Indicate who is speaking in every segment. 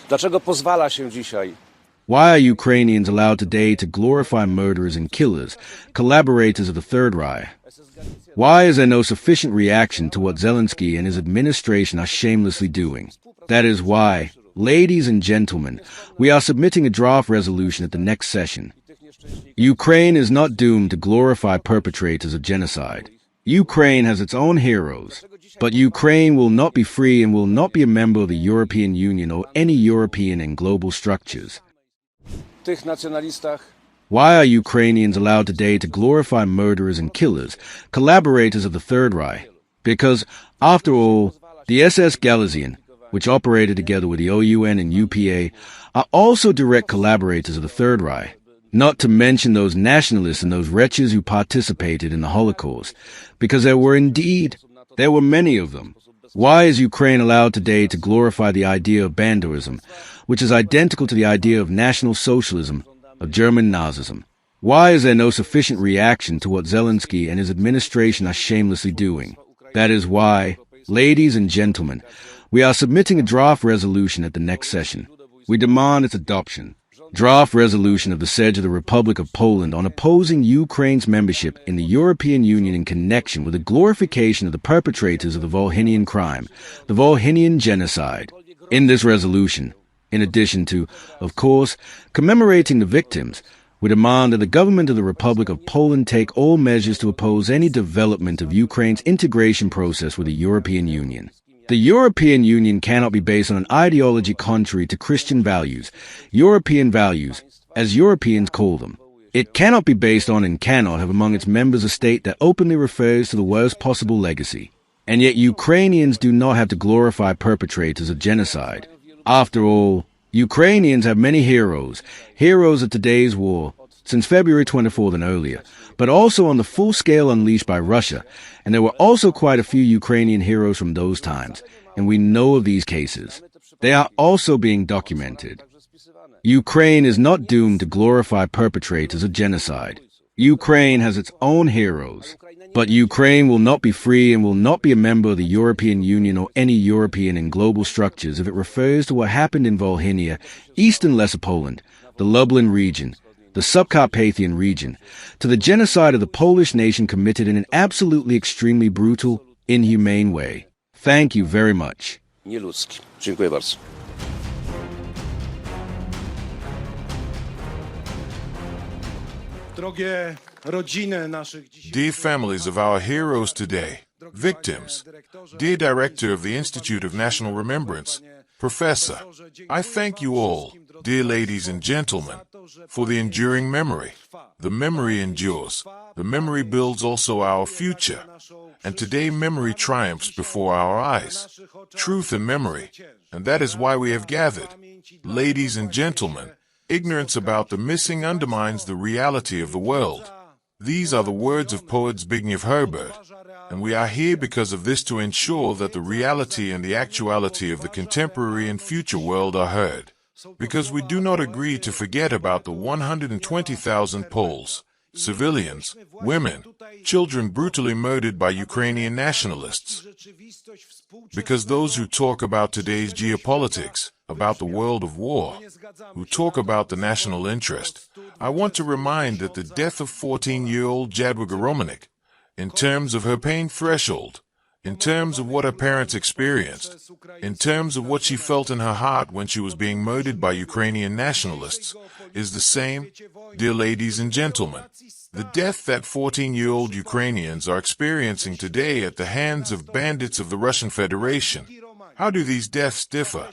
Speaker 1: Dlaczego pozwala się dzisiaj?
Speaker 2: Why are Ukrainians allowed today to glorify murderers and killers, collaborators of the Third Reich? Why is there no sufficient reaction to what Zelensky and his administration are shamelessly doing? That is why, ladies and gentlemen, we are submitting a draft resolution at the next session. Ukraine is not doomed to glorify perpetrators of genocide. Ukraine has its own heroes, but Ukraine will not be free and will not be a member of the European Union or any European and global structures.
Speaker 1: Tych nacjonalistach.
Speaker 2: Why are Ukrainians allowed today to glorify murderers and killers, collaborators of the Third Reich? Because, after all, the SS Galician, which operated together with the OUN and UPA, are also direct collaborators of the Third Reich. Not to mention those nationalists and those wretches who participated in the Holocaust, because there were many of them. Why is Ukraine allowed today to glorify the idea of banderism, which is identical to the idea of National Socialism, of German Nazism? Why is there no sufficient reaction to what Zelensky and his administration are shamelessly doing? That is why, ladies and gentlemen, we are submitting a draft resolution at the next session. We demand its adoption. Draft resolution of the Sejm of the Republic of Poland on opposing Ukraine's membership in the European Union in connection with the glorification of the perpetrators of the Volhynian crime, the Volhynian genocide. In this resolution, in addition to, of course, commemorating the victims, we demand that the government of the Republic of Poland take all measures to oppose any development of Ukraine's integration process with the European Union. The European Union cannot be based on an ideology contrary to Christian values, European values, as Europeans call them. It cannot be based on and cannot have among its members a state that openly refers to the worst possible legacy. And yet Ukrainians do not have to glorify perpetrators of genocide. After all, Ukrainians have many heroes of today's war, since February 24th and earlier, but also on the full scale unleashed by Russia, and there were also quite a few Ukrainian heroes from those times, and we know of these cases. They are also being documented. Ukraine is not doomed to glorify perpetrators of genocide. Ukraine has its own heroes, but Ukraine will not be free and will not be a member of the European Union or any European and global structures if it refers to what happened in Volhynia, eastern Lesser Poland, the Lublin region, the Subcarpathian region, to the genocide of the Polish nation committed in an absolutely extremely brutal, inhumane way. Thank you very much.
Speaker 1: Nieludzki. Dziękuję bardzo.
Speaker 3: Dear families of our heroes today, victims, dear Director of the Institute of National Remembrance, Professor, I thank you all, dear ladies and gentlemen, for the enduring memory. The memory endures. The memory builds also our future. And today memory triumphs before our eyes. Truth and memory. And that is why we have gathered. Ladies and gentlemen, ignorance about the missing undermines the reality of the world. These are the words of poet Zbigniew Herbert, and we are here because of this to ensure that the reality and the actuality of the contemporary and future world are heard. Because we do not agree to forget about the 120,000 Poles, civilians, women, children brutally murdered by Ukrainian nationalists. Because those who talk about today's geopolitics, about the world of war, who talk about the national interest, I want to remind that the death of 14-year-old Jadwiga Romanik, in terms of her pain threshold, in terms of what her parents experienced, in terms of what she felt in her heart when she was being murdered by Ukrainian nationalists, is the same, dear ladies and gentlemen. The death that 14-year-old Ukrainians are experiencing today at the hands of bandits of the Russian Federation. How do these deaths differ?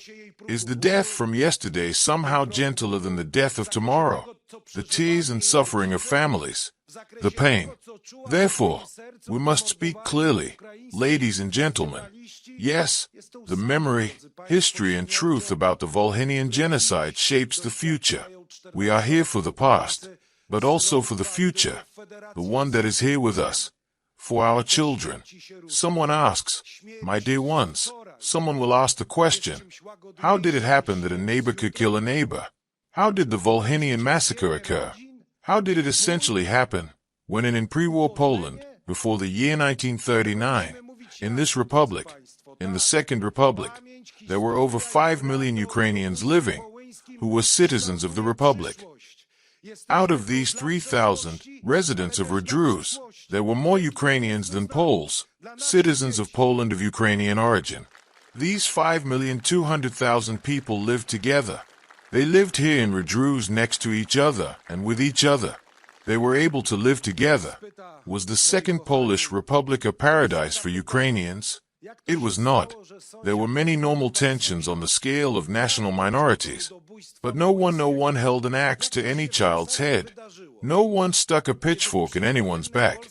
Speaker 3: Is the death from yesterday somehow gentler than the death of tomorrow? The tears and suffering of families, the pain. Therefore, we must speak clearly, ladies and gentlemen. Yes, the memory, history, and truth about the Volhynian genocide shapes the future. We are here for the past, but also for the future, the one that is here with us, for our children. Someone asks, my dear ones, someone will ask the question, how did it happen that a neighbor could kill a neighbor? How did the Volhynian massacre occur? How did it essentially happen when in pre-war Poland, before the year 1939, in this republic, in the Second Republic, there were over 5 million Ukrainians living, who were citizens of the Republic. Out of these 3,000 residents of Redruze, there were more Ukrainians than Poles, citizens of Poland of Ukrainian origin. These 5,200,000 people lived together. They lived here in Redruze next to each other and with each other. They were able to live together. Was the Second Polish Republic a paradise for Ukrainians? It was not. There were many normal tensions on the scale of national minorities. But no one held an axe to any child's head. No one stuck a pitchfork in anyone's back.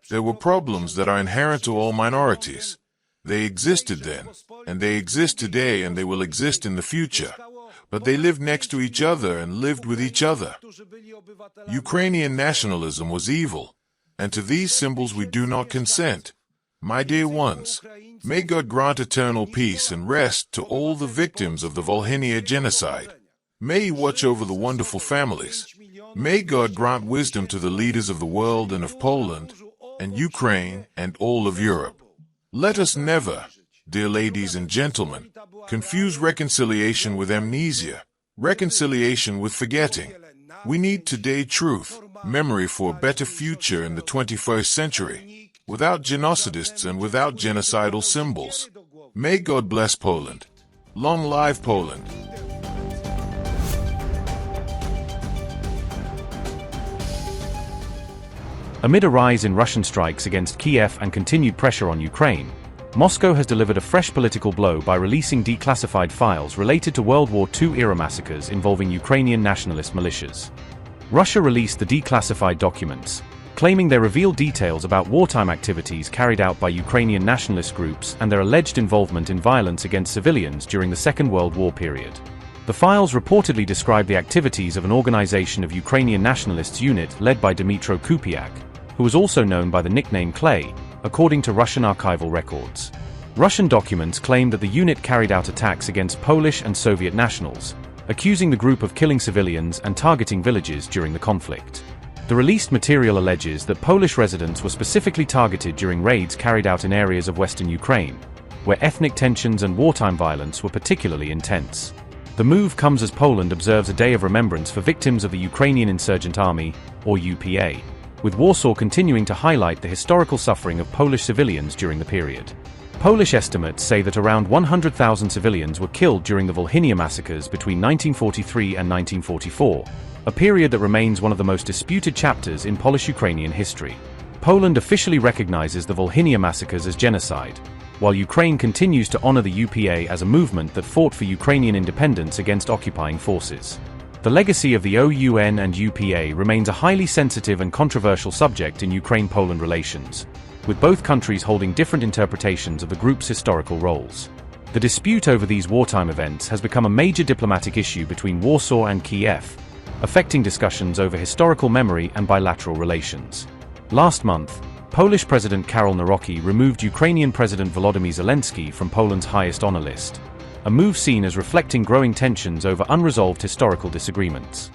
Speaker 3: There were problems that are inherent to all minorities. They existed then, and they exist today, and they will exist in the future. But they lived next to each other and lived with each other. Ukrainian nationalism was evil, and to these symbols we do not consent. My dear ones, may God grant eternal peace and rest to all the victims of the Volhynia genocide. May He watch over the wonderful families. May God grant wisdom to the leaders of the world and of Poland, and Ukraine, and all of Europe. Let us never, dear ladies and gentlemen, confuse reconciliation with amnesia, reconciliation with forgetting. We need today truth, memory for a better future in the 21st century, without genocidists and without genocidal symbols. May God bless Poland. Long live Poland.
Speaker 4: Amid a rise in Russian strikes against Kiev and continued pressure on Ukraine, Moscow has delivered a fresh political blow by releasing declassified files related to World War II-era massacres involving Ukrainian nationalist militias. Russia released the declassified documents, claiming they reveal details about wartime activities carried out by Ukrainian nationalist groups and their alleged involvement in violence against civilians during the Second World War period. The files reportedly describe the activities of an organization of Ukrainian nationalists unit led by Dmytro Kupiak, who was also known by the nickname Clay, according to Russian archival records. Russian documents claim that the unit carried out attacks against Polish and Soviet nationals, accusing the group of killing civilians and targeting villages during the conflict. The released material alleges that Polish residents were specifically targeted during raids carried out in areas of western Ukraine, where ethnic tensions and wartime violence were particularly intense. The move comes as Poland observes a day of remembrance for victims of the Ukrainian Insurgent Army, or UPA, with Warsaw continuing to highlight the historical suffering of Polish civilians during the period. Polish estimates say that around 100,000 civilians were killed during the Volhynia massacres between 1943 and 1944, a period that remains one of the most disputed chapters in Polish-Ukrainian history. Poland officially recognizes the Volhynia massacres as genocide, while Ukraine continues to honor the UPA as a movement that fought for Ukrainian independence against occupying forces. The legacy of the OUN and UPA remains a highly sensitive and controversial subject in Ukraine-Poland relations, with both countries holding different interpretations of the group's historical roles. The dispute over these wartime events has become a major diplomatic issue between Warsaw and Kiev, affecting discussions over historical memory and bilateral relations. Last month, Polish President Karol Nawrocki removed Ukrainian President Volodymyr Zelensky from Poland's highest honor list, a move seen as reflecting growing tensions over unresolved historical disagreements.